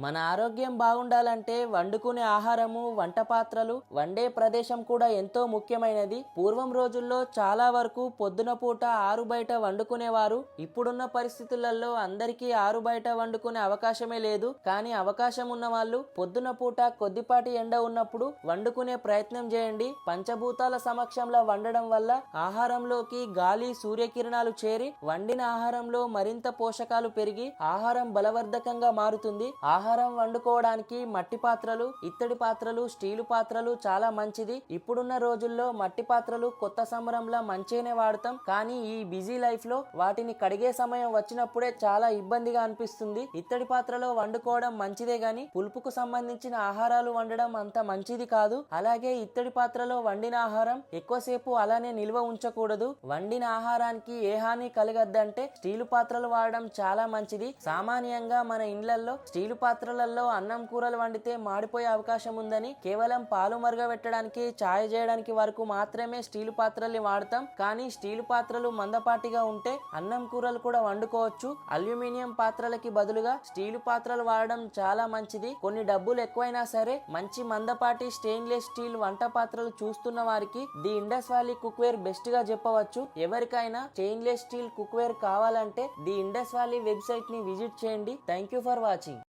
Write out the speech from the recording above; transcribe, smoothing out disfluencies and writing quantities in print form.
మన ఆరోగ్యం బాగుండాలంటే వండుకునే ఆహారము, వంట పాత్రలు, వండే ప్రదేశం కూడా ఎంతో ముఖ్యమైనది. పూర్వం రోజుల్లో చాలా వరకు పొద్దున పూట ఆరు బయట వండుకునేవారు. ఇప్పుడున్న పరిస్థితులలో అందరికీ ఆరు బయట వండుకునే అవకాశమే లేదు. కానీ అవకాశం ఉన్న వాళ్ళు పొద్దున పూట కొద్దిపాటి ఎండ ఉన్నప్పుడు వండుకునే ప్రయత్నం చేయండి. పంచభూతాల సమక్షంలో వండడం వల్ల ఆహారంలోకి గాలి, సూర్యకిరణాలు చేరి వండిన ఆహారంలో మరింత పోషకాలు పెరిగి ఆహారం బలవర్ధకంగా మారుతుంది. ఆహారం వండుకోవడానికి మట్టి పాత్రలు, ఇత్తడి పాత్రలు, స్టీలు పాత్రలు చాలా మంచిది. ఇప్పుడున్న రోజుల్లో మట్టి పాత్రలు కొత్త సంబరంలా మంచిగానే వాడతాం. కానీ ఈ బిజీ లైఫ్ లో వాటిని కడిగే సమయం వచ్చినప్పుడే చాలా ఇబ్బందిగా అనిపిస్తుంది. ఇత్తడి పాత్రలో వండుకోవడం మంచిదే గాని పులుపుకు సంబంధించిన ఆహారాలు వండడం అంత మంచిది కాదు. అలాగే ఇత్తడి పాత్రలో వండిన ఆహారం ఎక్కువసేపు అలానే నిల్వ ఉంచకూడదు. వండిన ఆహారానికి ఏ హాని కలగద్దంటే స్టీలు పాత్రలు వాడడం చాలా మంచిది. సామాన్యంగా మన ఇండ్లలో స్టీలు పాత్రలలో అన్నం కూరలు వండితే మాడిపోయే అవకాశం ఉందని కేవలం పాలు మరగబెట్టడానికి, ఛాయ్ చేయడానికి వరకు మాత్రమే స్టీలు పాత్రల్ని వాడతాం. కానీ స్టీలు పాత్రలు మందపాటిగా ఉంటే అన్నం కూరలు కూడా వండుకోవచ్చు. అల్యూమినియం పాత్రలకి బదులుగా స్టీలు పాత్రలు వాడడం చాలా మంచిది. కొన్ని డబ్బులు ఎక్కువైనా సరే మంచి మందపాటి స్టెయిన్లెస్ స్టీల్ వంట పాత్రలు చూస్తున్న వారికి the Indus valley cookware best గా చెప్పవచ్చు. ఎవరికైనా స్టెయిన్లెస్ స్టీల్ కుక్వేర్ కావాలంటే ది ఇండస్ వ్యాలీ వెబ్సైట్ ని విజిట్ చేయండి. Thank you for watching.